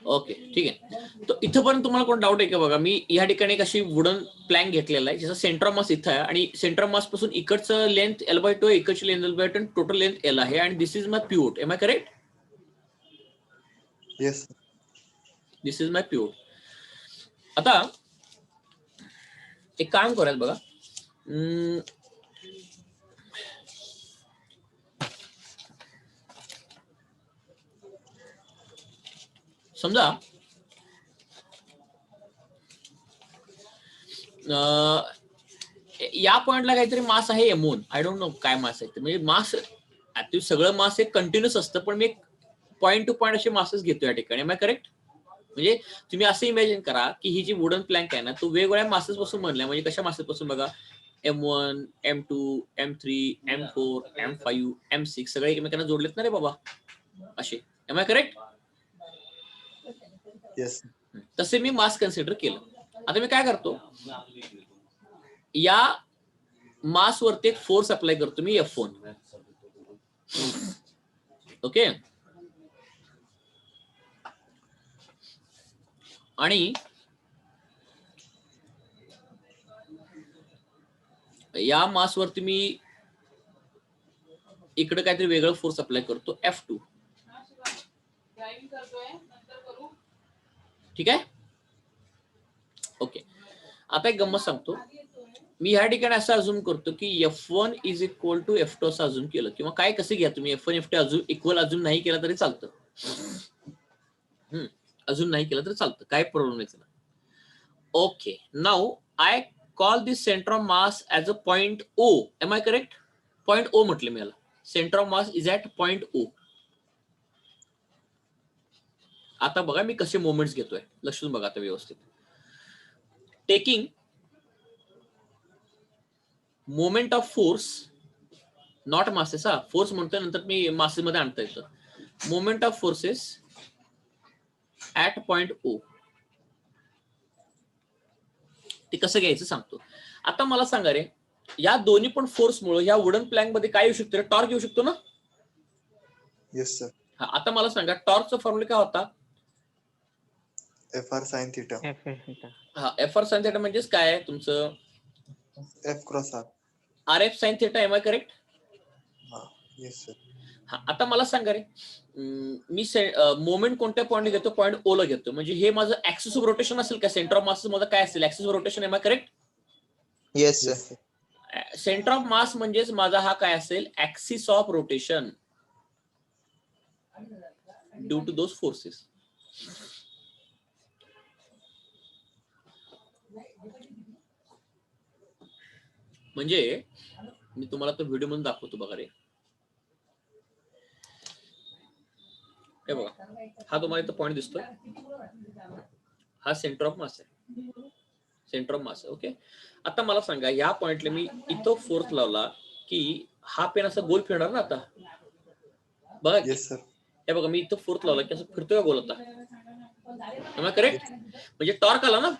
Okay ठीक आहे. तर इथं पण तुम्हाला कोण डाऊट आहे का? बघा मी या ठिकाणी एक अशी वुडन प्लॅंक घेतलेला आहे ज्याचा सेंटर ऑफ मास इथं आहे आणि सेंटर ऑफ मास पासून इकडचं लेंथ L/2 आहे, इकडची लेंथ L/2 आणि टोटल लेंथ L आहे आणि this is my pivot. Am I correct? Yes this is my pivot. आता एक काम करायचं बघा, समजा या पॉइंटला काहीतरी मास आहे M1. आय डोंट नो काय मास आहे ते, म्हणजे मास ऍक्च्युअली सगळं मास एक कंटिन्युअस असतं, पण मी एक पॉइंट टू पॉइंट असे मासेस घेतो या ठिकाणी. Am I correct? म्हणजे तुम्ही असं इमॅजिन करा की ही जी वुडन प्लॅंक आहे ना, तो वेगवेगळ्या मासेस पासून बनलाय. म्हणजे कशा मासेस पासून? बघा, M1, M2, M3, M4, M5, M6 सगळे एकमेकांना जोडलेत ना रे बाबा असे. M I correct? येस तसे मी मास कन्सिडर केलं. आता मी काय करतो, या मास वरती एक फोर्स अप्लाय करतो मी F1. ओके, आणि या मास वरती मी इकडे काहीतरी वेगळं फोर्स अप्लाय करतो F2. ठीक आहे? ओके, आता एक गंमत सांगतो. मी ह्या ठिकाणी असं अजूम करतो की F1 is equal to F2 असं अजूम केलं, किंवा काय कसं घ्या तुम्ही, F1 F2 इक्वल अजून नाही केला तरी चालतं. अजून नाही केलं तरी चालतं, काय प्रॉब्लेम नाही त्याला. Okay, now I call this centre of mass as a point O. Am I correct? Point O म्हटलं मी याला. Centre of mass is at point O. आता बघा मी कसे मोमेंट्स घेतोय, लक्ष देऊन बघा आता व्यवस्थित. Taking moment of force, not masses. हा फोर्स म्हणतोय, नंतर मी मासेस मध्ये आणता येतं. Moment of forces at point O. ते कसं घ्यायचं सांगतो. आता मला सांगा रे, या दोन्ही पण फोर्समुळे या वुडन प्लॅंक मध्ये काय येऊ शकतो? टॉर्क येऊ शकतो ना? Yes sir. हा, आता मला सांगा टॉर्कचा फॉर्म्युला काय होता? FR sin theta. हा, FR sin थीटा म्हणजेच काय आहे तुमचं? F cross R. RF sin theta. Am I correct? हा येस सर. हा, आता मला सांगा रे, मी मोमेंट कोणत्या पॉईंट घेतो? पॉईंट O ला घेतो. म्हणजे हे माझं ऍक्सिस ऑफ रोटेशन असेल का? सेंटर ऑफ मास माझं काय असेल? Axis of rotation. Am I correct? Yes sir. Centre of mass म्हणजेच माझा हा काय असेल? Axis of rotation due to those forces. म्हणजे मी तुम्हाला तो व्हिडिओ म्हणून दाखवतो बघा रे. हे बघा, हा तुम्हाला इथं पॉईंट दिसतोय, हा सेंटर ऑफ मास आहे. Centre of mass. ओके, आता मला सांगा, या पॉइंटला मी इथं फोर्स लावला की हा पेन असा गोल फिरणार ना. आता बघा, येस सर. हे बघा, मी इथं फोर्स लावला की असं फिरतोय का गोल? आता एम आय करेक्ट? म्हणजे टॉर्क आला ना.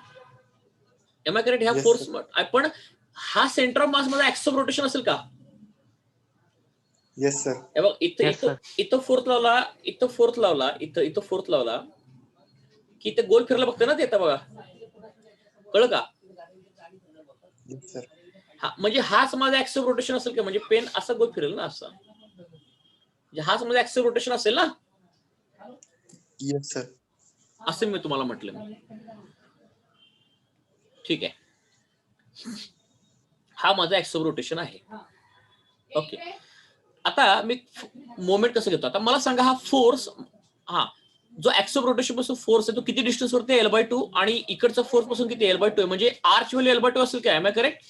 Am I correct? ह्या फोर्स पण हा सेंटर ऑफ मास मध्ये ऍक्सिस ऑफ रोटेशन असेल का? Yes sir. हे बघ, इथं फोर्स लावला, इथं फोर्स लावला, इथं फोर्स लावला की ते गोल फिरला बघतं ना ते. आता बघा, कळलं का? Yes sir. हा, म्हणजे हाच माझा ऍक्सिस ऑफ रोटेशन असेल का? म्हणजे पेन असा गोल फिरेल ना, असा. म्हणजे हाच माझा ऍक्सिस ऑफ रोटेशन असेल ना. Yes sir. असं मी तुम्हाला म्हटलं. ठीक आहे, हा माझा ऍक्सिस ऑफ रोटेशन आहे. ओके, आता मी मोमेंट कसं घेतो? आता मला सांगा, हा फोर्स, हा जो ऍक्सिस ऑफ रोटेशन पासून फोर्स आहे तो किती डिस्टन्स वरती? L/2. आणि इकडचा फोर्स पासून किती? L/2. म्हणजे आरची व्हॅल्यू L/2 असेल का? Am I correct?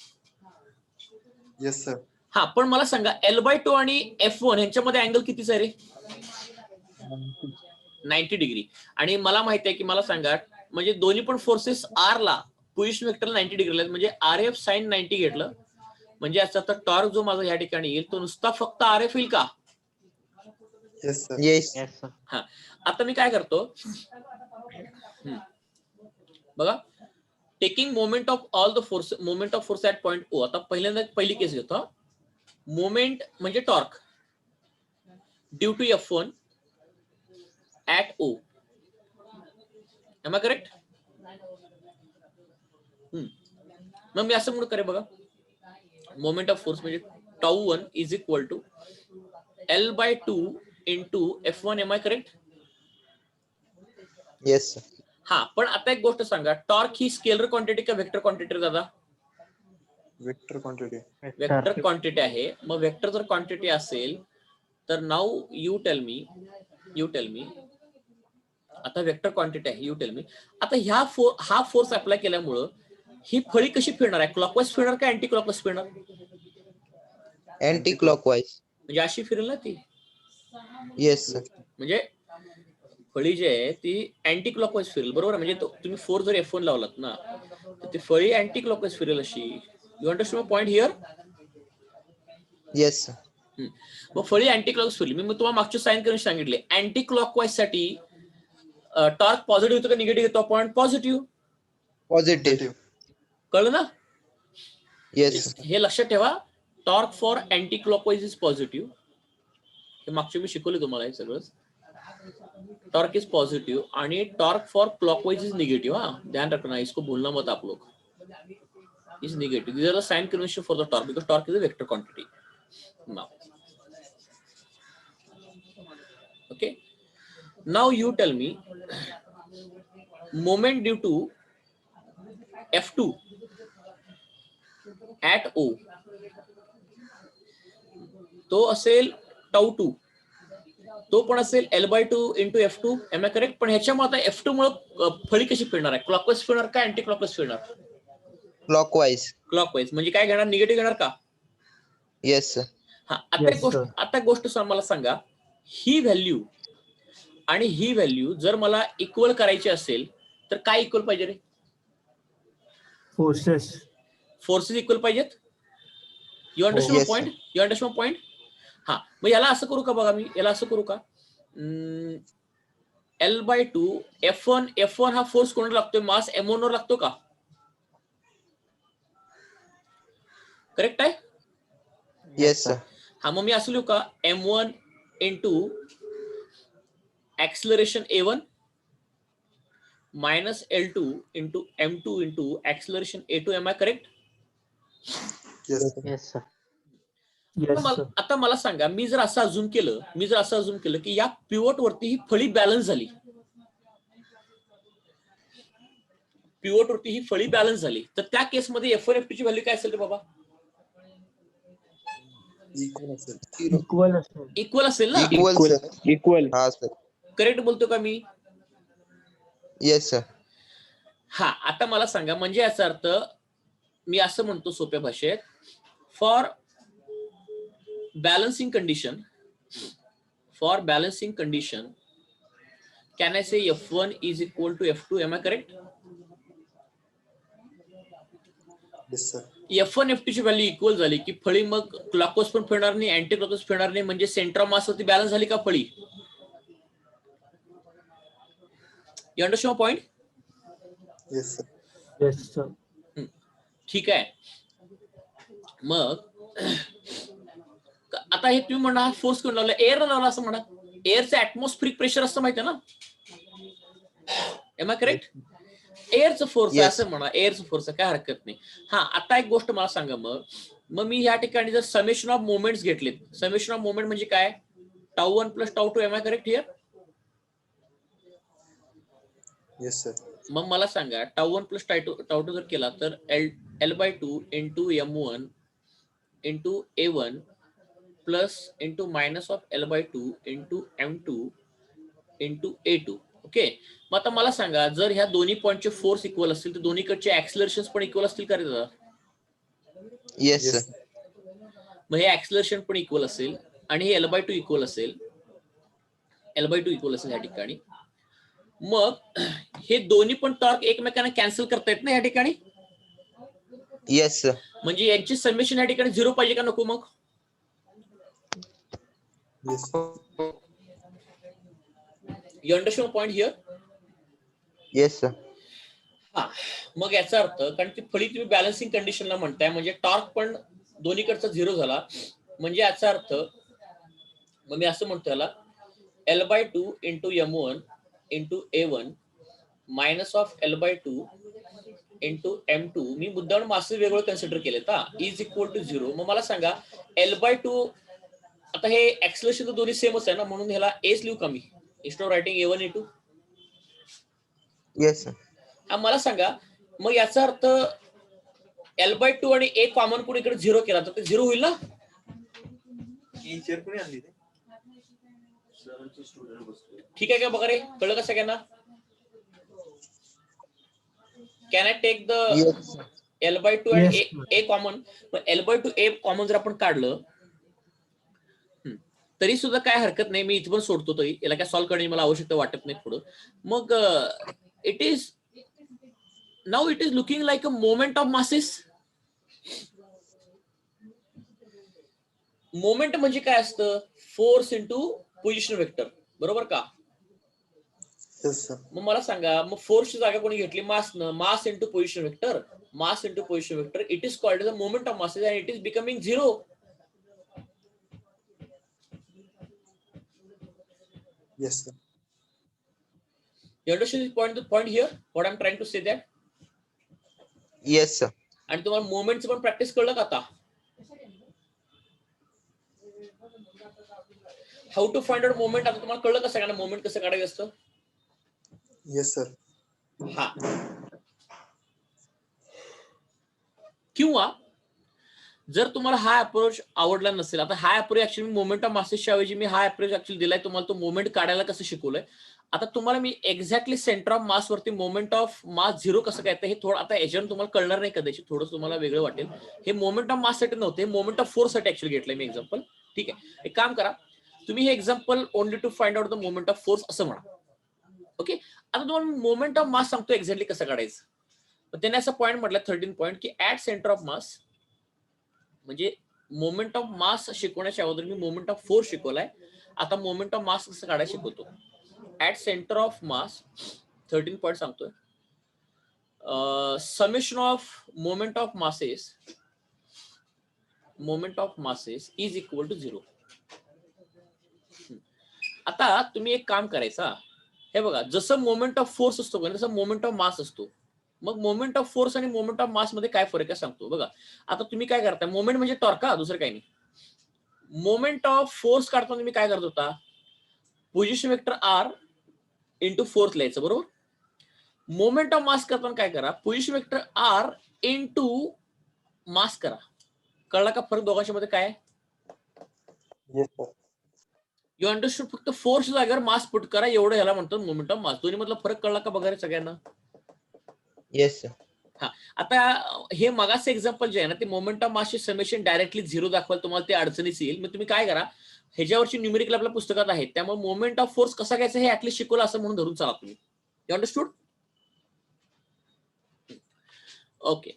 Yes sir. हा, पण मला सांगा L/2 आणि F1 यांच्यामध्ये अँगल कितीचा आहे रे? 90 डिग्री. आणि मला माहिती आहे की, मला सांगा, म्हणजे दोन्ही पण फोर्सेस आर ला पोझिशन वेक्टर 90 डिग्रीला, म्हणजे RF sin 90 घेतलं, म्हणजे याचा तर टॉर्क जो माझा या ठिकाणी येईल तो नुसता फक्त RF येईल का? Yes sir. येस. हा, आता मी काय करतो बघा, taking moment of all the force, moment of force at point O. आता पहिल्यांदा पहिली केस घेतो. मोमेंट म्हणजे torque due to F1 at O. Am I correct? मग मी असं म्हणून करे बघा, मोमेंट ऑफ फोर्स म्हणजे τ1 is equal to L/2 into F1. Am I correct? Yes sir. हा, पण आता एक गोष्ट सांगा, टॉर्क ही स्केलर क्वांटिटी का वेक्टर क्वांटिटी दादा? Vector quantity. वेक्टर क्वांटिटी आहे. मग वेक्टर जर क्वांटिटी असेल तर नाऊ यू टेल मी आता वेक्टर क्वांटिटी आहे, यू टेल मी आता हा फोर्स अप्लाय केल्यामुळं ही फळी कशी फिरणार आहे? क्लॉकवाईज फिरणार का अँटी क्लॉकवाईज फिरणार? Anti clockwise. म्हणजे अशी फिरेल ना ती. Yes sir. म्हणजे फळी जी आहे ती अँटी क्लॉकवाईज फिरेल, बरोबर? म्हणजे तुम्ही फोर्स जर F1 लावलात ना तर ती फळी अँटी क्लॉकवाईज फिरेल अशी. You understand point here? Yes sir. मग फळी अँटी क्लॉकवाईज फिरली. मी तुम्हाला मागची साइन करून सांगितले, अँटी क्लॉकवाईज साठी टॉर्क पॉझिटिव्ह होतो का निगेटिव्ह येतो? आपण पॉझिटिव्ह. पॉझिटिव्ह. कळलं ना? येस. हे लक्षात ठेवा, torque for anti clockwise is positive. हे मागच्या मी शिकवले तुम्हाला हे सगळंच. टॉर्क इज पॉझिटिव्ह आणि torque for clockwise is negative. हाँ, ध्यान रखना, इसको भूलना मत आप लोग. Is negative. These are the sign convention for the torque because torque is a vector quantity. Now, okay. Now you tell me moment due to F2 at O तो असेल τ2, तो पण असेल L/2 into F2. M I correct? पण ह्याच्यामुळे आता F2 मुळे फळी कशी फिरणार आहे? क्लॉकवाईज फिरणार का अँटी क्लॉकवाईज फिरणार? क्लॉकवाईज. क्लॉकवाईज. म्हणजे काय घेणार? निगेटिव्ह घेणार का? Yes sir. हा, आता गोष्ट मला सांगा, ही व्हॅल्यू आणि ही व्हॅल्यू जर मला इक्वल करायची असेल तर काय इक्वल पाहिजे रे? फोर्सेस इक्वल पाहिजेत. You understand point? You understand point? हा, मग याला असं करू का बघा, मी याला असं करू का, L/2 F1 हा फोर्स कोणाला लागतोय? मास M1 वर लागतो का? करेक्ट आहे? Yes sir. हा, मग मी असं लिहू का, M1 into acceleration A1 minus L2 into M2 into acceleration A2. Am I correct? Yes sir. आता मला सांगा, मी जर असं अजून केलं की या पिवट वरती ही फळी बॅलन्स झाली, तर त्या केसमध्ये F1 F2 ची व्हॅल्यू काय असेल रे बाबा? इक्वल असेल ना? इक्वल. हा सर. करेक्ट बोलतो का मी? Yes sir. हा, आता मला सांगा, म्हणजे याचा अर्थ मी असं म्हणतो सोप्या भाषेत, for balancing condition can I say F1 is equal to F2? Am I correct? Yes sir. F1 F2 ची व्हॅल्यू इक्वल झाली की फळी मग क्लॉकवाईज पण फिरणार नाही, अँटी क्लॉकवाईज फिरणार नाही, म्हणजे सेंटर ऑफ मास वरती बॅलन्स झाली का फळी? You understand point? Yes sir. ठीक आहे. मग आता हे तुम्ही म्हणा फोर्स कोण लावला? एअर लावला असं म्हणा. एअरचं ऍटमॉस्फिरिक प्रेशर असतं माहिती आहे ना? Am I correct? एअरचं फोर्स आहे असं म्हणा, एअरचं फोर्स काय हरकत नाही. हा, आता एक गोष्ट मला सांगा, मग मी या ठिकाणी जर समेशन ऑफ मोमेंट्स घेतलेत, समेशन ऑफ मोमेंट म्हणजे काय? τ1 plus τ2. Am I correct here? Yes sir. मग मला सांगा, τ1 प्लस τ2 जर केला तर L/2 into M1 into A1 plus into minus of L/2 into M2 into A2. Okay. मग आता मला सांगा, जर ह्या दोन्ही पॉइंटचे फोर्स इक्वल असतील तर दोन्हीकडचे ऍक्सिलरेशन पण इक्वल असतील का रे दादा? Yes sir. मग हे ऍक्सिलरेशन पण इक्वल असेल आणि हे L/2 इक्वल असेल, या ठिकाणी. मग हे दोन्ही पण टॉर्क एकमेकांना कॅन्सल करता येत ना या ठिकाणी? Yes sir. म्हणजे यांची समेशन या ठिकाणी 0 पाहिजे का नको? मग you understand point here? Yes sir. हा, मग याचा अर्थ, कारण ती फळी तुम्ही बॅलन्सिंग कंडिशनला म्हणताय, म्हणजे टॉर्क पण दोन्हीकडचा 0 झाला, म्हणजे याचा अर्थ मग मी असं म्हणतो याला L/2 into M1 into A1 minus of L/2 into M2, मी मुद्दाम मासेस वेगवेगळे कन्सिडर केलेत हा, इज इक्वल टू 0. मग मला सांगा L/2, आता हे एक्सलेशन तर दोन्ही सेमच आहे ना, म्हणून ह्याला एच लिहू कमी instead of writing A1 A2. Yes sir. हा मला सांगा मग याचा अर्थ L/2 आणि A कॉमन करून इकडे 0 केला तर ते 0 होईल ना. ठीक आहे का बघा रे, कळलं का सगळ्यांना? Can I take the yes L/2 आणि A कॉमन. पण L/2 A कॉमन जर आपण काढलं तरी सुद्धा काय हरकत नाही, मी इथे पण सोडतो, तरी याला काय सॉल्व्ह करण्याची मला आवश्यकता वाटत नाही पुढं. मग it is now it is looking like a moment of masses. Moment म्हणजे काय असतं? फोर्स इंटू पोझिशन वेक्टर, बरोबर का? मग मला सांगा मग फोर्सची जागा कोणी घेतली? मासनं. Mass into position vector, mass into position vector, it is called as a moment of masses and it is becoming 0. Yes sir. You understand the point here? What I'm trying to say that? Yes sir. आणि तुम्हाला मोमेंटचं पण practice कळलं का आता? How to find out moment आता तुम्हाला कळलं का सगळ्यांना मोमेंट कसं काढायचं असतं? Yes sir. हा. किंवा जर तुम्हाला हा अप्रोच आवडला नसेल, आता हा अप्रोच ऍक्च्युअली मोमेंट ऑफ मासेसच्या ऐवजी मी हा अप्रोच ऍक्च्युअली दिलाय तुम्हाला, तो मोमेंट काढायला कसं शिकवलंय. आता तुम्हाला मी एक्झॅक्टली सेंटर ऑफ मास वरती मोमेंट ऑफ मास 0 कसं काय हे थोडं आता याच्यावर तुम्हाला कळणार नाही, कदाचित थोडंसं तुम्हाला वेगळं वाटेल. हे मोमेंट ऑफ मास साठी नव्हते, मोमेंट ऑफ फोर्स साठी ऍक्च्युअली घेतलंय मी एक्झाम्पल. ठीक आहे, एक काम करा, तुम्ही हे example only to find out the moment of force असं म्हणा. ओके, आता तुम्हाला मोमेंट ऑफ मास सांगतो एक्झॅक्टली कसं काढायचं. त्याने असं पॉईंट म्हटलं 13 पॉईंट की ऍट सेंटर ऑफ मास, म्हणजे मोमेंट ऑफ मास शिकवण्याच्या अगोदर मी मोमेंट ऑफ फोर्स शिकवलाय. आता मोमेंट ऑफ मास कसं काढायला शिकवतो. At centre of mass 13 point सांगतोय, summation of moment of masses is equal to 0. आता तुम्ही एक काम करायचा, हे बघा, जसं मोमेंट ऑफ फोर्स असतो तसं मोमेंट ऑफ मास असतो. मग मोमेंट ऑफ फोर्स आणि मोमेंट ऑफ मास मध्ये काय फरक आहे सांगतो बघा. आता तुम्ही काय करताय, मोमेंट म्हणजे टॉर्क, दुसरं काही नाही. मोमेंट ऑफ फोर्स काढताना तुम्ही काय करत होता, position vector R into force लिहायचं, बरोबर. मोमेंट ऑफ मास करताना काय करा, position vector R into mass करा. कळला का फरक दोघांच्या मध्ये काय? You understood. फक्त फोर्स जागेवर मास पुट करा, एवढं ह्याला म्हणतात मोमेंट ऑफ मास. दोन्ही मधला फरक कळला का बघा रे सगळ्यांना? Yes sir. हा, आता हे मगाचं एक्झाम्पल जे आहे ना, ते मोमेंट ऑफ मासचे समेशन डायरेक्टली 0 दाखवाल तुम्हाला ते अडचणीच येईल. मग तुम्ही काय करा, ह्याच्यावरची न्यूमेरिकल आपल्या पुस्तकात आहेत, त्यामुळे मोमेंट ऑफ फोर्स कसा घ्यायचा हे ऍटलीस्ट शिकवलं असं म्हणून धरून चला तुम्ही. You understood? ओके.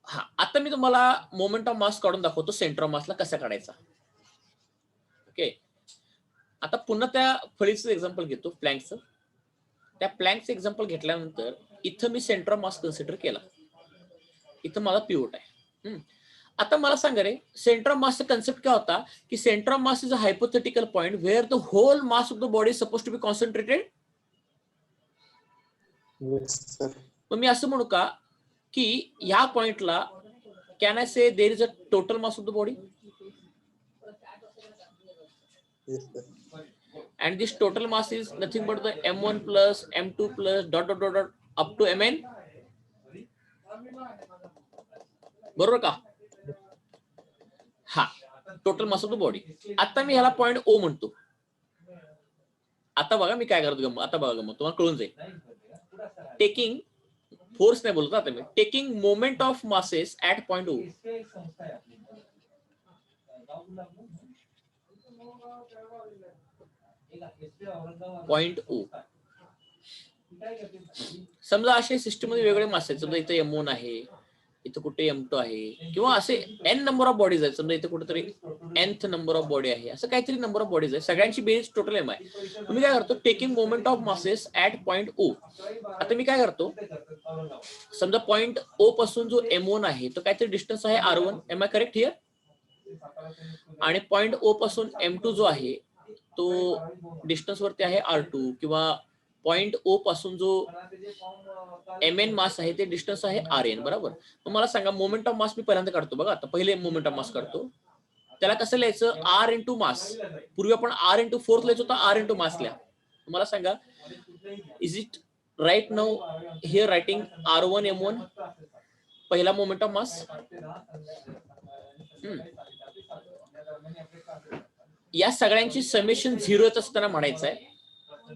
हा, आता मी तुम्हाला मोमेंट ऑफ मास काढून दाखवतो सेंटर ऑफ मासला कसा काढायचा. ओके, आता पुन्हा त्या फळीचं एक्झाम्पल घेतो, प्लँकचं. त्या प्लँकचं एक्झाम्पल घेतल्यानंतर इथं मी सेंटर ऑफ मास कन्सिडर केला, इथं माझा पिवट आहे. आता मला सांगा रे, सेंटर ऑफ मासचा कन्सेप्ट काय होता की centre of mass is a hypothetical point where the whole mass of the body is suppose to be concentrated. मग मी असं म्हणू का की ह्या पॉइंटला can I say there is a total mass of the body and this total mass is nothing but the m1 plus m2 plus dot dot dot dot up to mn, बरोबर का? हा, total mass of the body. आता मी ह्याला point O म्हणतो. आता बघा मी काय करतो, आता बघा गमत तुम्हाला कळून जाईल. टेकिंग फोर्स नाही बोलतो आता मी, taking moment of masses at point O. Point O. समजा असे सिस्टम मध्ये वेगवेगळे मास आहेत, समजा इथे M1 आहे, इथं कुठे M2 आहे, किंवा असे n नंबर ऑफ बॉडीज आहेत. समजा इथे कुठेतरी nth नंबर ऑफ बॉडी आहे, असं काहीतरी नंबर ऑफ बॉडीज आहे, सगळ्यांची बेरीज टोटल M आहे. तुम्ही काय करतो, taking moment of masses at point O. आता मी काय करतो, समजा पॉइंट O पासून जो M1 आहे तो काहीतरी डिस्टन्स आहे R1, am I correct here. आणि पॉइंट O पासून M2 जो आहे तो डिस्टन्स वरती आहे R2 किंवा पॉइंट ओ पासून जो mn मास आहे ते डिस्टन्स आहे rn, बरोबर. मग मला सांगा मोमेंट ऑफ मास मी पहिल्यांदा काढतो बघा. आता पहिले मोमेंट ऑफ मास काढतो. त्याला कसं लिहायचं? r into mass. पूर्वी आपण r इंटू फोर्थ लिहायचो, तर r इंटू मास लिहा. मला सांगा, is it right now here writing r1 m1 पहिला मोमेंट ऑफ मास? या सगळ्यांची समेशन 0 येत असताना म्हणायचं आहे.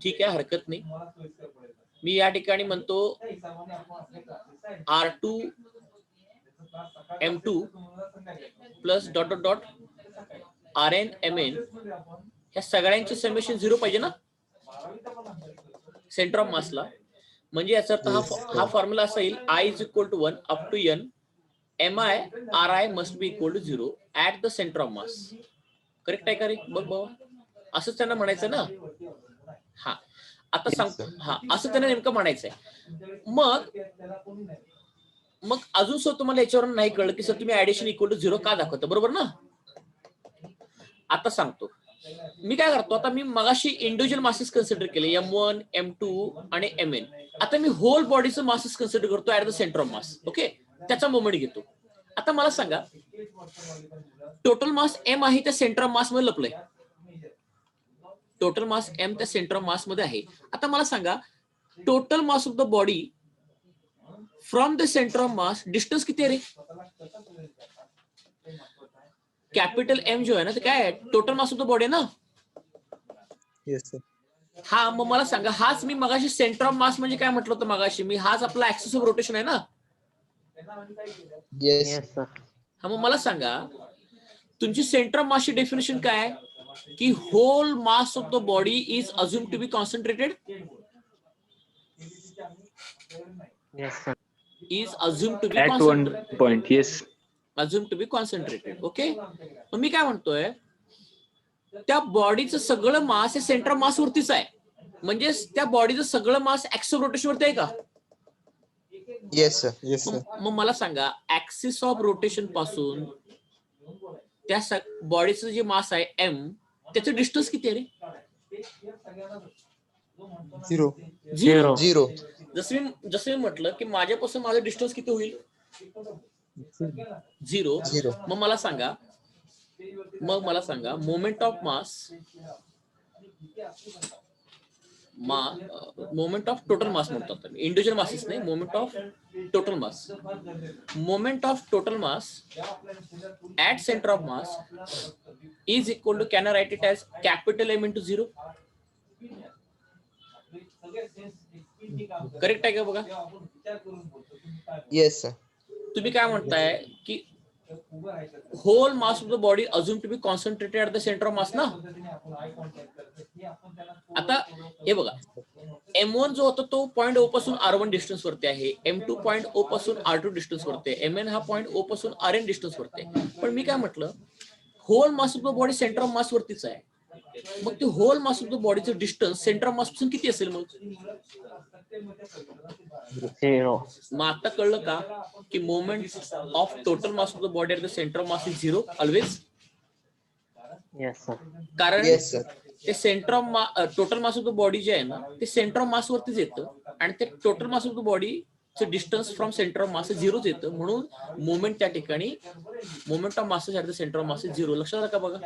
ठीक आहे, हरकत नाही. मी या ठिकाणी म्हणतो r2 m2 plus dot dot dot rn mn ह्या सगळ्यांची समेशन 0 पाहिजे ना सेंटर ऑफ मासला. म्हणजे याचा अर्थ हा फॉर्म्युला असा येईल I is equal to 1 up to n mi ri must be equal to 0 at the centre of mass. Correct आहे का रे? बघ बाबा, असंच त्यांना म्हणायचं ना. हा, आता सांगतो. हा, असं त्यांना नेमकं म्हणायचंय. मग अजून सर तुम्हाला याच्यावरून नाही कळलं की सर तुम्ही ऍडिशन इक्वल टू 0 का दाखवता, बरोबर ना. आता सांगतो मी काय करतो. आता मी मगाशी इंडिव्हिज्युअल मासेस कन्सिडर केले m1 m2 आणि mn. आता मी होल बॉडीचं मासेस कन्सिडर करतो at the centre of mass. Okay, त्याचा मोमेंट घेतो. आता मला सांगा, टोटल मास m आहे त्या सेंटर ऑफ मास मध्ये लपलंय. टोटल मास m त्या सेंटर ऑफ मास मध्ये आहे. आता मला सांगा, total mass of the body from the centre of mass distance किती आहे रे? कॅपिटल M जो आहे ना, ते काय आहे? Total mass of the body ना. Yes sir. हा, मग मला सांगा, हाच मी मगाशी सेंटर ऑफ मास म्हणजे काय म्हटलं होतं मगाशी मी? हाच आपला ऍक्सिस ऑफ रोटेशन आहे ना. Yes sir. हा, मग मला सांगा, तुमची सेंटर ऑफ मासची डेफिनेशन काय आहे? की whole mass of the body is assume to be concentrated. Yes, sir. Is assume to be At one point, yes. Assume to be concentrated. Okay, मग मी काय म्हणतोय, त्या बॉडीचं सगळं मास हे सेंटर ऑफ मास वरतीच आहे. म्हणजे त्या बॉडीचं सगळं मास ऍक्सिस ऑफ रोटेशन वरती आहे का? Yes sir. Yes sir. मग मला सांगा, ऍक्सिस ऑफ रोटेशन पासून त्या बॉडीचं जे मास आहे m, त्याचं डिस्टन्स किती आहे रे? 0. Zero. 0. जसं मी म्हटलं की माझ्यापासून माझं डिस्टन्स किती होईल? 0. 0. मग मला सांगा moment of mass, moment of total mass म्हणतो आपण, इंडिव्हिज्युअल मासेस नाही, moment of total mass. Moment of total mass at centre of mass is equal to, can I write it as capital M into 0. Correct आहे का बघा? Yes sir. तुम्ही काय म्हणताय की whole mass of the body assume to be concentrated at the centre of mass ना. आता हे बघा, m1 जो होता तो पॉइंट O पासून r1 डिस्टन्स वरती आहे, m2 पॉइंट O पासून r2 डिस्टन्स वरती आहे, mn हा पॉइंट O पासून rn डिस्टन्स वरती आहे. पण मी काय म्हटलं, hole mass of the body centre of मास वरतीच आहे. मग ते होल मास ऑफ द बॉडीचं डिस्टन्स सेंटर ऑफ मास पासून किती असेल मग? Zero. मग आता कळलं का की moment of total mass of the body at the centre of mass is 0 always. Yes, sir. कारण येस सर. ते centre of total mass of the body जे आहे ना, ते सेंटर ऑफ मास वरतीच येतं. आणि ते टोटल मास ऑफ द बॉडीचं distance from centre of mass 0च येतं. म्हणून मोमेंट त्या ठिकाणी, moment of mass at the centre of mass 0. लक्षात आलं का बघा?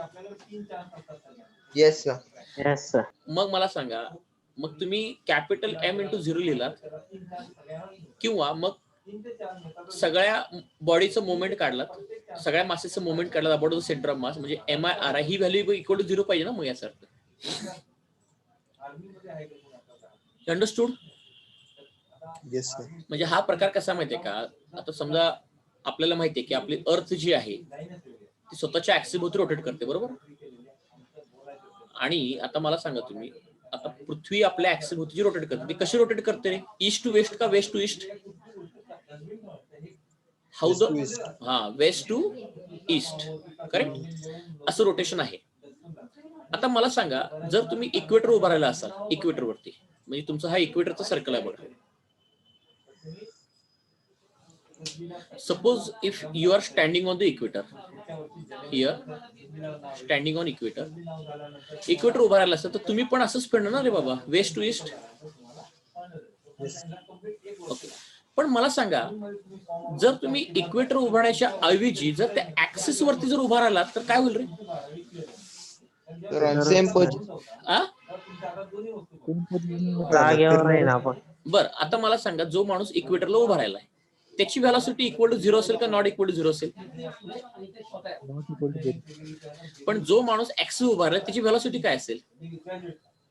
Yes sir. Yes, sir. मग मला सांगा, मग तुम्ही कॅपिटल M इंटू 0 लिहिलात किंवा मग सगळ्या बॉडीचं मोमेंट काढलात, सगळ्या मासेचं मोमेंट काढलात about the centre of mass, म्हणजे MI ही व्हॅल्यू इक्वल टू 0 पाहिजे ना मग याचा अर्थ. अंडरस्टूड? Yes sir. म्हणजे हा प्रकार कसा माहितीये का, आता समजा आपल्याला माहितीये की आपली अर्थ जी आहे ती स्वतःच्या ऍक्सिस भोवती रोटेट करते, बरोबर. आणि आता मला सांगा तुम्ही, आता पृथ्वी आपल्या ऍक्सिस भोवती रोटेट करते, ती कशी रोटेट करते रे? ईस्ट टू वेस्ट का west to east? How the, हा, वेस्ट टू ईस्ट, करेक्ट, असं रोटेशन आहे. आता मला सांगा, जर तुम्ही इक्वेटर उभा राहिला असाल, इक्वेटर वरती, म्हणजे तुमचा हा इक्वेटरचा सर्कल आहे बघा. Suppose if you are standing on the equator, here, standing on equator, equator उभा राहिला असेल तर तुम्ही पण असंच फिरणार ना रे बाबा, वेस्ट टू ईस्ट. ओके. पण मला सांगा, जर तुम्ही इक्वेटर उभारण्याच्या ऐवजी जर त्या ऍक्सिस वरती जर उभा राहिलात तर काय होईल रे? तर ऑन सेम पोझिशन. आ? जागेवर राहीन आपण. बर, आता मला सांगा, जो माणूस इक्वेटरला उभा राहिलाय त्याची व्हेलॉसिटी इक्वल टू 0 असेल का नॉट इक्वल टू 0 असेल? पण जो माणूस ऍक्सिस उभा राहिला त्याची व्हेलॉसिटी काय असेल?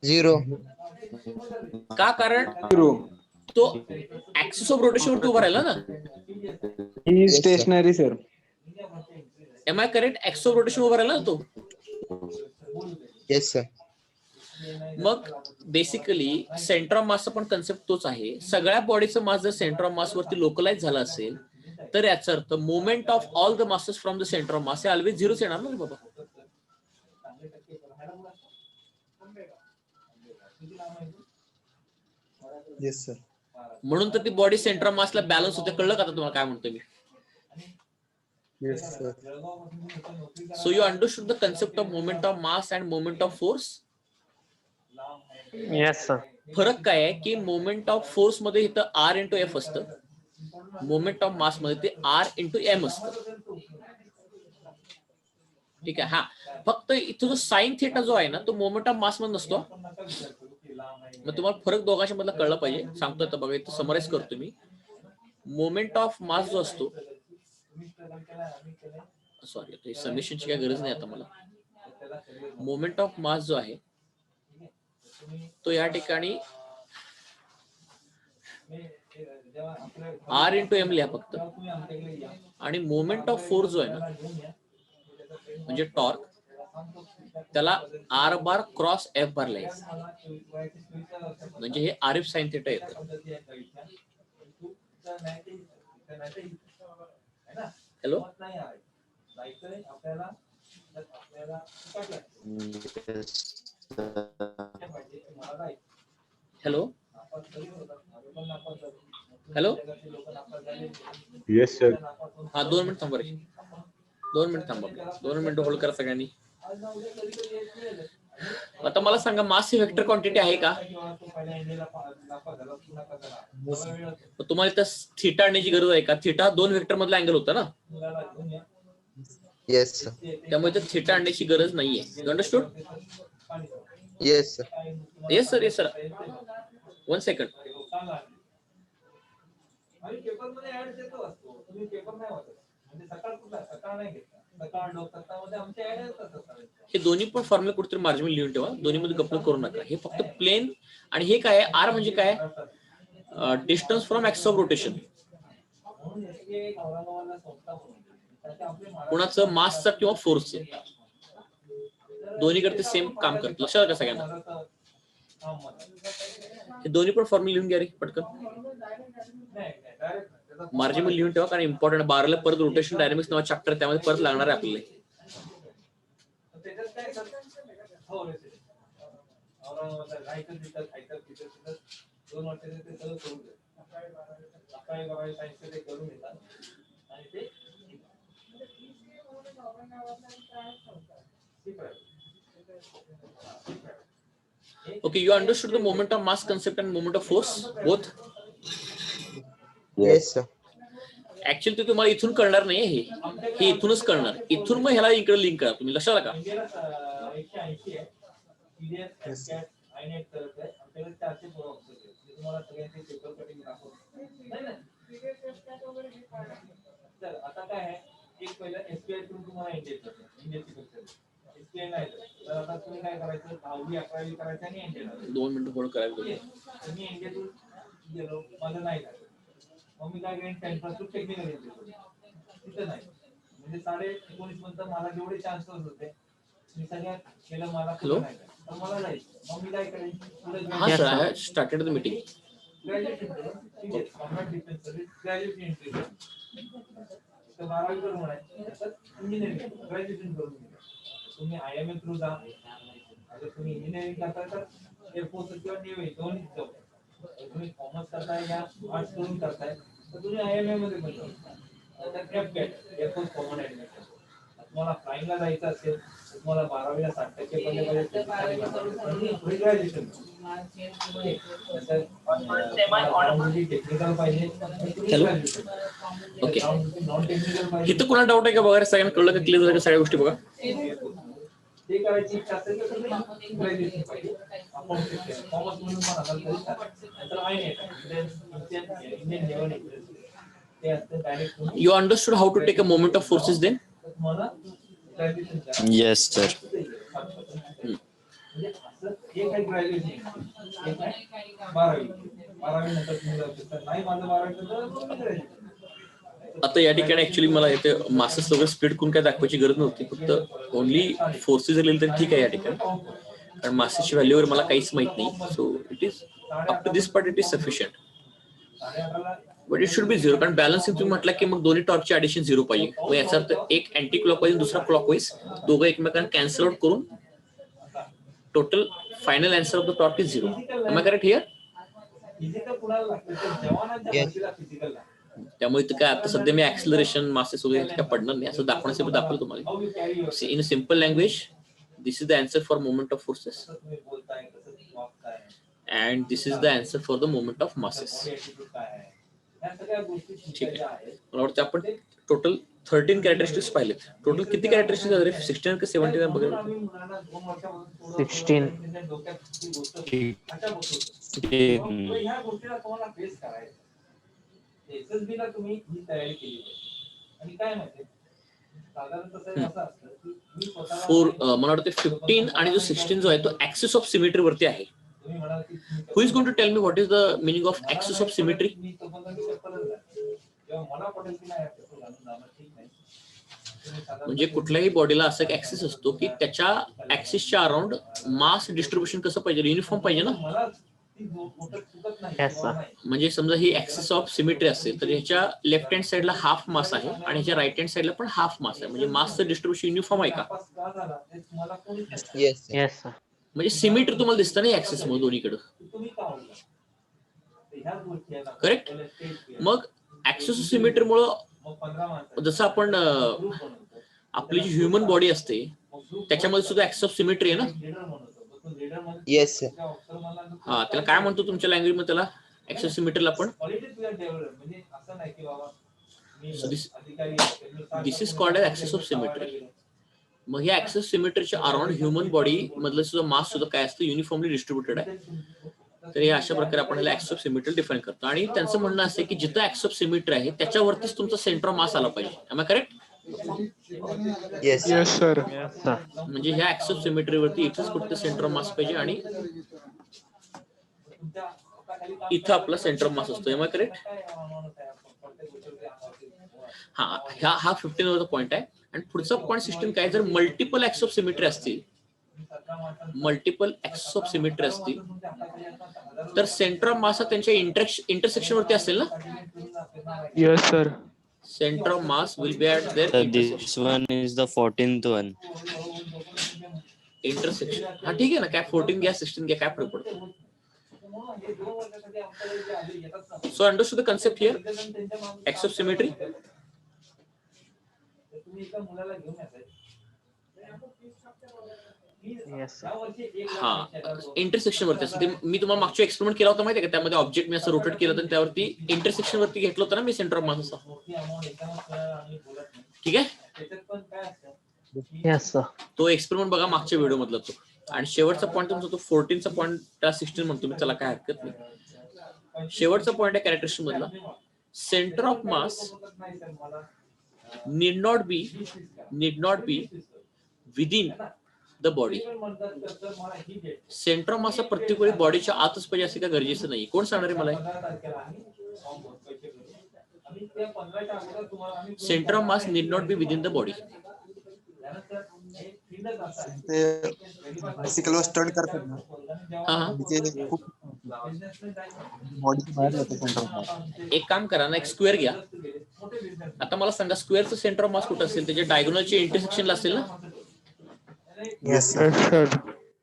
0. का? कारण तो ऍक्सिस ऑफ रोटेशन वरती उभा राहिला ना. ही stationary sir. Am I correct? Axis of rotation उभा राहिला ना तो. Yes sir. मग बेसिकली सेंटर ऑफ मासचा पण कन्सेप्ट तोच आहे. सगळ्या बॉडीचं मास जर सेंटर ऑफ मास वरती लोकलाइज झालं असेल तर याचा अर्थ moment of all the masses from the centre of mass हे ऑलवेज 0च येणार ना रे बाबा. Yes sir. म्हणून तर ती बॉडी सेंटर ऑफ मासला बॅलन्स होते. कळलं का आता तुम्हाला काय म्हणतो मी? Yes sir. So you understood the concept of moment of mass and moment of force. Yes sir. फरक काय आहे की मोमेंट ऑफ फोर्स मध्ये इथं आर इंटू एफ असतं, मोमेंट ऑफ मास मध्ये ते आर इंटू एम असतं. ठीक आहे. हा, फक्त इथं जो साइन थिटा जो आहे ना तो मोमेंट ऑफ मास मध्ये नसतो. मग तुम्हाला फरक दोघांच्या मधला कळला पाहिजे. सांगतो आता बघा, इथं समराइज करतो मी. मोमेंट ऑफ मास जो असतो, सॉरी समेशनची काय गरज नाही आता मला. मोमेंट ऑफ मास जो आहे तो या ठिकाणी आर इंटू एम लिहा फक्त. आणि मोमेंट ऑफ फोर्स जो आहे ना म्हणजे टॉर्क, त्याला r bar cross F bar लिहायचं. म्हणजे हे आर एफ साइन थिटा येतं. Hello, hello, hello. Yes sir. हा, 2 मिनिट थांबा रे. 2 मिनिट थांबा. 2 मिनिट होल्ड करा सगळ्यांनी. आता मला सांगा, मास ही वेक्टर क्वांटिटी आहे का? तुम्हाला इथं थिटा आणण्याची गरज आहे का? थिटा 2 वेक्टर मधला अँगल होता ना. Yes sir. त्यामुळे इथं थिटा आणण्याची गरज नाहीये. You understood? Yes sir. Yes sir. Yes sir. 1 second. हे दोन्ही पण फॉर्म्युला कुठेतरी मार्जिन लिहून ठेवा. दोन्ही मध्ये गप्प करू नका. हे फक्त प्लेन. आणि हे काय आहे? आर म्हणजे काय? Distance from axis of rotation. कुणाचं? मासचं किंवा फोर्सचं. दोन्हीकडे सेम काम करत. लक्षात का सगळ्यांना? हे दोन्ही पण फॉर्म्युला लिहून घ्या रे पटकन. मार्जिन मध्ये लिहून ठेवा, कारण इम्पॉर्टंट. 12ला परत रोटेशन डायनामिक्स नावा चॅप्टर, त्यामध्ये परत लागणार आहे आपल्याला. Okay, you understood the moment of mass concept and moment of force both? Yes sir. Actually ते तुम्हाला इथून कळणार नाही. हे इथूनच कळणार. इथून मग ह्याला इकडे लिंक करा तुम्ही. लक्षात आलं का? आता काय आहे, एक पहिला एसबीआय कडून तुम्हाला इंडियन एसबीआय नाही तर आता तुम्ही काय करायचं, 10वी 11वी करायचं आणि इंडियन 2 मिनिटं होल्ड करायला. तुम्ही इंडियातून गेलो, माझं नाही झालं, मग मी काय करेन, टेम्परसून टेक्निकल तिथं नाही, म्हणजे 19.5 नंतर मला जेवढे चान्सेस होते मी सगळ्यात केलं, मला नाही तर मला जायचं. मग मी काय करेन, हा sir, I started the meeting. Graduation करून ठीक आहे, combat defence service graduation entry तर 12वी करून म्हणायचं, इंजिनिअरिंग ग्रॅज्युएशन करून तुम्ही IMA थ्रू जा. अगर तुम्ही इंजिनिअरिंग करताय तर एअरफोर्स किंवा नेव्ही दोन्ही जाऊ. तुम्ही कॉमर्स करताय या आर्ट्स करून करताय तर तुम्ही IMA मध्ये पण जाऊ. तर एफकॅट एअरफोर्स कॉमन ऍडमिशन तुम्हाला फ्लाइंगला जायचं असेल तर तुम्हाला 12वीला 60% पडले पाहिजे, पुढे ग्रॅज्युएशन टेक्निकल पाहिजे. Hello? Okay. नॉन टेक्निकल पाहिजे. इथं कोणाला डाऊट आहे का बघा, सगळ्यांना कळलं का, क्लिअर झालं का सगळ्या गोष्टी बघा. ते करायची इच्छा असेल तर ग्रॅज्युएशन पाहिजे. कॉमर्स म्हणून पण असेल तरी चालेल. तर आहे इंडियन लेवल ते असतं direct You understood how to take a moment of forces then? तुम्हाला ग्रॅज्युएशन करायचं. Yes, sir. म्हणजे असं एक आहे ग्रॅज्युएशन, एक आहे 12वी. 12वी नंतर तुम्ही जाऊ शकता. नाही माझं 12वी नंतर तुम्ही ग्रॅज्युएशन. आता या ठिकाणी ऍक्च्युली मला इथे मासेस वगैरे स्प्लिट करून काय दाखवायची गरज नव्हती, फक्त ओनली फोर्सेस जर लिहिलं तर ठीक आहे या ठिकाणी, कारण मासेसची व्हॅल्यू वगैरे मला काहीच माहित नाही. So it is up to this part it is sufficient, but it should be zero, कारण बॅलन्सिंग तुम्ही म्हटलं की मग दोन्ही टॉर्कचे ॲडिशन झिरो पाहिजे. मग याचा अर्थ एक अँटी क्लॉकवाईज दुसरा क्लॉकवाईज दोघं एकमेकांना कॅन्सल आउट करून total final answer of the torque is zero. Am I correct here? Physical कुणाला लागतं तर जवानांच्या भरतीला फिजिकल लागतं. त्यामुळे इथं काय आता सध्या मी ऍक्सिलरेशन मासेस वगैरे काय पडणार नाही, असं दाखवण्यासाठी दाखवलं तुम्हाला. How you carry yourself. In simple language, this is the answer for moment of forces कसं तुम्ही बोलताय, कसं तुम्ही वागताय, and this is the answer for the moment of masses. body attitude काय आहे, या सगळ्या गोष्टी शिकायच्या आहेत. मला वाटतं आपण टोटल 13 कॅरेक्टरिस्टिक्स पाहिलेत. टोटल किती कॅरेक्टरिस्टिक्स आहेत रे? 16 का 17 बघा. आम्ही मुलांना 2 वर्षापासून 16. त्यांच्या डोक्यात ती गोष्ट ठीक. अशा गोष्टी ठीक. मग ह्या गोष्टीला तुम्हाला फेस करायचं. SSB ला तुम्ही ही तयारी केली पाहिजे. आणि काय माहिती साधारण तसं असं असतं की मी स्वतःला मला वाटतं 15 आणि जो 16 जो आहे तो ऍक्सिस ऑफ सिमेट्री वरती आहे. तुम्ही म्हणाल की who is going to tell me what is the meaning of axis of symmetry? मी तोपर्यंत मी चप्पलच घालतो. जेव्हा मला पडेल की नाही चप्पल घालून जाणं ठीक नाही. तुम्ही साधारण म्हणजे कुठल्याही बॉडीला असा एक ऍक्सिस असतो की त्याच्या ऍक्सिसच्या अराउंड मास डिस्ट्रीब्युशन कसं पाहिजे, युनिफॉर्म पाहिजे ना. मला ती गोष्ट चुकत नाही. Yes, sir. म्हणजे समजा ही ऍक्सिस ऑफ सिमेट्री असेल तर ह्याच्या लेफ्ट हँड साईडला हाफ मास आहे आणि ह्याच्या राईट हँड साईडला पण हाफ मास आहे. म्हणजे मासचं डिस्ट्रीब्युशन युनिफॉर्म आहे का? तपास का झाला ते तुम्हाला कोणी सांगितलं? Yes, sir. Yes, sir. म्हणजे सिमेट्री तुम्हाला दिसतं ना ऍक्सिस मध्ये दोन्हीकडे. तुम्ही का ओळखलं? तर ह्या गोष्टी आहेत आपण Correct? पहिले state केल्या. मग ऍक्सिस ऑफ सिमेट्रीमुळं मग 15 माणसं जसं आपण ग्रुप बनवतो. आपली जी ह्युमन बॉडी असते मग group त्याच्यामध्ये सुद्धा ऍक्सिस ऑफ सिमेट्री आहे ना. leader बनवतो. मग तो leader मध्ये Yes, sir. त्या ऑफिसरमधला जो हा, त्याला काय म्हणतो तुमच्या लँग्वेज मध्ये त्याला? ऍक्सिस ऑफ सिमेट्रीला आपण quality तुला develop म्हणजे असं नाही की बाबा मी So this- अधिकारी आहे, मी सांगतो. this is called as axis of symmetry. मग या ऍक्सिस सिमेट्रीच्या अराउंड ह्युमन बॉडी मधलं सुद्धा मास सुद्धा काय असतं, युनिफॉर्मली डिस्ट्रीब्युटेड आहे. तर हे अशा प्रकारे आपण ह्याला ऍक्सिस ऑफ सिमेट्री डिफाइन करतो. आणि त्यांचं म्हणणं असं आहे की जिथं ऍक्सिस ऑफ सिमेट्री आहे त्याच्यावरतीच तुमचा सेंटर ऑफ मास आला पाहिजे. Am I correct? Yes, sir. Yes, sir. Yes, sir. म्हणजे ह्या ऍक्सिस ऑफ सिमेट्रीवरती इथंच कुठं सेंटर ऑफ मास पाहिजे आणि इथं आपला सेंटर ऑफ मास असतो. Am I correct? हा 15 वरचा पॉईंट आहे. आणि पुढचा पॉईंट सिस्टम काय, जर मल्टिपल ऍक्सिस ऑफ सिमेट्री असतील, मल्टिपल ऍक्सिस ऑफ सिमेट्री असतील तर सेंटर ऑफ मास हा त्यांच्या इंटरसेक्शन वरती असेल ना. Yes, sir. Centre of mass will be at there So this one is the 14th one. Intersection. हा ठीक आहे ना, काय 14 घ्या 16 घ्या, काय फरक पडतो. So understood the concept here, axis of symmetry. Yes, sir. हा, इंटरसेक्शन वरती असतं. ते मी तुम्हाला मागच्या एक्सपेरिमेंट केला होता माहिती आहे का, त्यामध्ये ऑब्जेक्ट मी असं रोटेट केलं तर त्यावरती इंटरसेक्शन वरती घेतलं होतं ना मी सेंटर ऑफ मास असा. ठीक आहे, Yes, sir. तो एक्सपेरिमेंट बघा मागच्या व्हिडिओ मधला तो. आणि शेवटचा पॉईंट तुमचा तो 14चा पॉईंट 16 म्हणतो मी, त्याला काय हरकत नाही. शेवटचा पॉईंट आहे कॅरेक्टरिस्टिक मधला, centre of mass need not be within the body. Centre of मास प्रत्येक वेळी बॉडीच्या आतच पाहिजे असे काय गरजेचं नाही. कोण सांगणार आहे मला? Centre of mass need not be within the body. ते बेसिकली स्टंट करतात ना, हा, म्हणजे खूप बॉडी बाहेर जाते सेंटर ऑफ मास. एक काम करा ना, एक स्क्वेअर घ्या. आता मला सांगा स्क्वेअरचं सेंटर ऑफ मास कुठं असेल? त्याच्या डायगोनलच्या इंटरसेक्शनला असेल ना. Yes, sir. Yes, sir.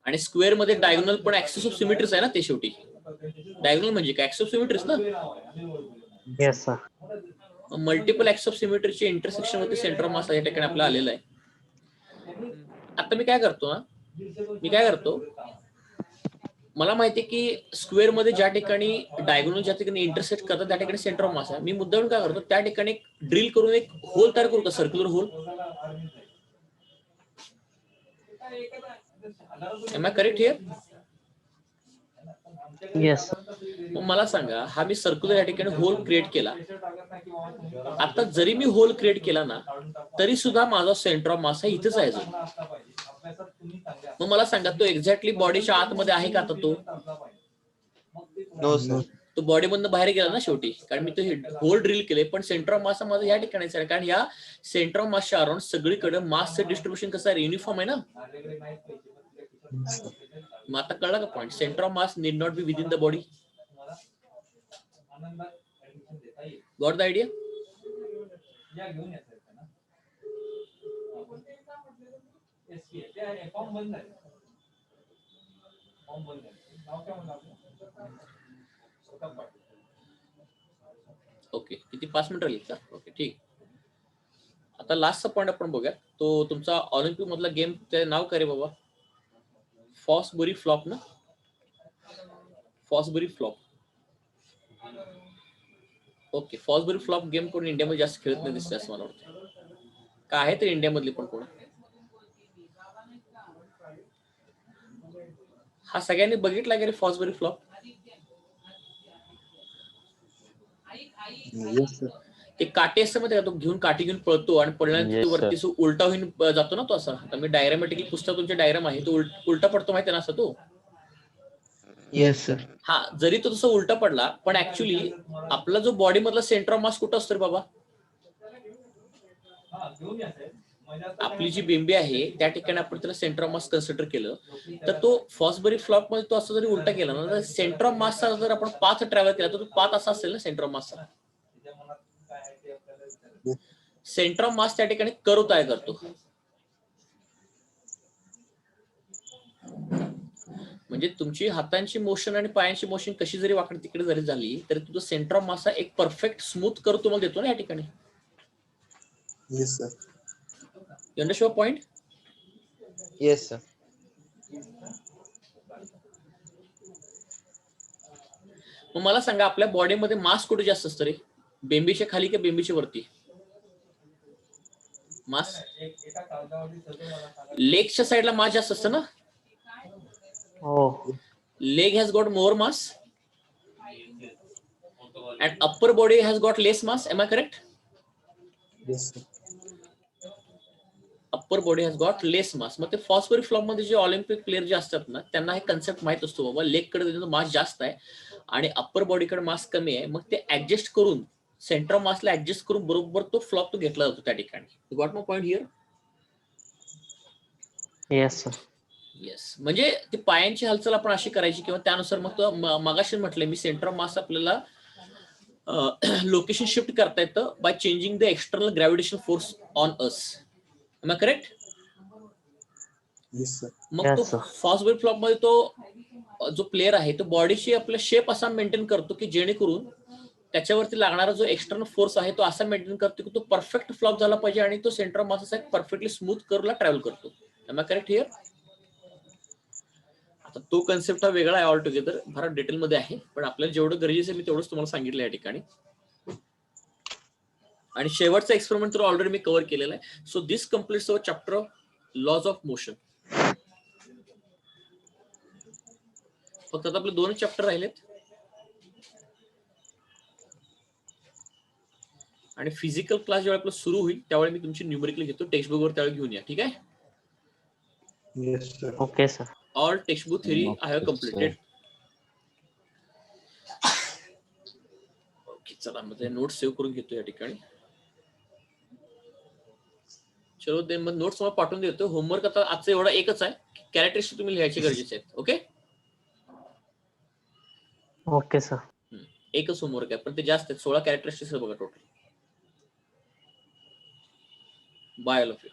आणि स्क्वेअर मध्ये डायगोनल पण ऍक्सिस ऑफ सिमेट्रीच आहे ना. ते शेवटी डायगोनल म्हणजे काय, ऍक्सिस ऑफ सिमेट्रीच ना. Yes, sir. Multiple axis of सिमेट्रीच्या इंटरसेक्शन मध्ये सेंटर ऑफ मास या ठिकाणी आपला आलेला आहे. आता मी काय करतो ना, मी काय करतो, मला माहितीये की स्क्वेअर मध्ये ज्या ठिकाणी डायगोनल ज्या ठिकाणी इंटरसेक्ट करतात त्या ठिकाणी सेंटर ऑफ मास आहे. मी मुद्दाम काय करतो, त्या ठिकाणी ड्रिल करून एक होल तयार करू का, circular hole. Am I correct here? Yes मग मला सांगा, हा मी सर्क्युलर या ठिकाणी होल क्रिएट केला. आता जरी मी होल क्रिएट केला ना, तरी सुद्धा माझा सेंटर ऑफ मास इथेच आहे अजून. मग मला सांगा, तो एक्झॅक्टली बॉडीच्या आतमध्ये आहे का आता तो? No sir. तो बॉडी मधून बाहेर गेला ना शेवटी, कारण मी तो होल ड्रिल केले, पण सेंटर ऑफ मास माझा या ठिकाणीच आहे. कारण या सेंटर ऑफ मासच्या अराउंड सगळीकडे मासचं डिस्ट्रीब्युशन कसं आहे, युनिफॉर्म आहे ना. मग आता कळलं का point, centre of mass need not be within the body. Got the idea? Okay, किती 5 मिनिटं राहिली का? ओके ठीक. आता लास्टचा पॉईंट आपण बघूया. तो तुमचा ऑलिम्पिक मधला गेम, ते नाव काय रे बाबा? फॉसबरी फ्लॉप ना, Fosbury flop. Okay, Fosbury flop game कोण इंडियामध्ये जास्त खेळत नाही दिसते असं मला वाटतं. काय आहे ते इंडियामधली पण कोण? हा सगळ्यांनी बघितला गेले फॉसबरी फ्लॉप? Yes sir. ते काटे असतं माहिती का, तो घेऊन काठी घेऊन पळतो आणि पडल्यानंतर Yes, वरती sir. उलटा होऊन जातो ना तो असा. आता मी डायग्रामॅटिकली पुस्तक तुमचे डायग्राम आहे, तो उलटा पडतो माहिती ना असा तो. Yes sir. हा, जरी तो तसा उलटा पडला, पण ऍक्च्युली आपला जो बॉडी मधला सेंटर ऑफ मास कुठं असतो रे बाबा? आपली जी बिंबी आहे त्या ठिकाणी आपण त्याला सेंटर ऑफ मास कन्सिडर केलं, तर तो फॉसबरी फ्लॉप मध्ये तो असं जरी उलटा केला ना, तर सेंटर ऑफ मासचा जर आपण पाथ ट्रॅव्हल केला तर तो पाथ असा असेल ना सेंटर ऑफ मासचा. सेंटर ऑफ मास त्या ठिकाणी कर्व तयार करतो. म्हणजे तुमची हातांची मोशन आणि पायांची मोशन कशी जरी वाकडी तिकडे जरी झाली तरी तुझं सेंटर ऑफ मास एक परफेक्ट स्मूथ कर्व तुम्हाला देतो ना या ठिकाणी. Yes sir. You understand point? Yes sir. मग मला सांगा, आपल्या बॉडीमध्ये मास कुठे जास्त असतं रे? बेंबीच्या खाली का बेंबीच्या वरती? मास लेगच्या साईडला मास जास्त असतं ना. हो. Leg has got more mass and upper body has got less mass. Am I correct? Yes sir. Upper body has got लेस मास. मग ते फॉस्फरी फ्लॉप मध्ये जे ऑलिम्पिक प्लेअर जे असतात ना, त्यांना हे कन्सेप्ट माहित असतो बाबा, लेग कडे मास जास्त आहे आणि अप्पर बॉडीकडे मास कमी आहे. मग ते ऍडजस्ट करून सेंटर ऑफ मासला ऍडजस्ट करून बरोबर तो फ्लॉप तो घेतला जातो त्या ठिकाणी. You got my point here? Yes sir. Yes. म्हणजे ती पायांची हालचाल आपण अशी करायची किंवा त्यानुसार मग तो मगाशी म्हटलंय मी, सेंटर ऑफ मास आपल्याला लोकेशन शिफ्ट करता येतं by changing the external gravitation force on us. Am I correct? Yes sir. मग Yes, तो sir. फॉस्टबॉल फ्लॉप मध्ये तो जो प्लेअर आहे तो बॉडीची आपला शेप असा मेंटेन करतो की जेणेकरून त्याच्यावरती लागणारा जो एक्सटर्नल फोर्स आहे तो असा मेंटेन करतो की तो परफेक्ट फ्लॉप झाला पाहिजे आणि तो सेंटर ऑफ मास एक परफेक्टली स्मूथ कर्वला ट्रॅव्हल करतो. Am I correct here? आता तो कन्सेप्ट हा वेगळा आहे ऑल टुगेदर, फार डिटेल मध्ये आहे, पण आपल्याला जेवढं गरजेचं आहे मी तेवढंच तुम्हाला सांगितलं या ठिकाणी. आणि शेवटचा एक्सपेरिमेंट तर ऑलरेडी मी कव्हर केलेला आहे. So this completes our chapter laws of motion. फक्त आता आपले 2 चॅप्टर राहिलेत आणि फिजिकल क्लास जेव्हा आपला सुरू होईल त्यावेळी मी तुमची न्यूमेरिकल घेतो, टेक्स्ट बुक वर त्यावेळी घेऊन या. ठीक आहे? Yes sir. Okay sir. All text book theory I have completed. Okay, चला मग नोट सेव्ह करून घेतो या ठिकाणी. चलो दे, मग नोट्स मला पाठवून देतो. होमवर्क आता आजचं एवढा एकच आहे, कॅरेक्टरिस्टिक तुम्ही लिहायचे गरजेचे आहेत. Okay, okay sir. एकच होमवर्क आहे पण ते जास्त आहेत, 16 कॅरेक्टरिस्टिक्स बघा टोटल. Bye all of you.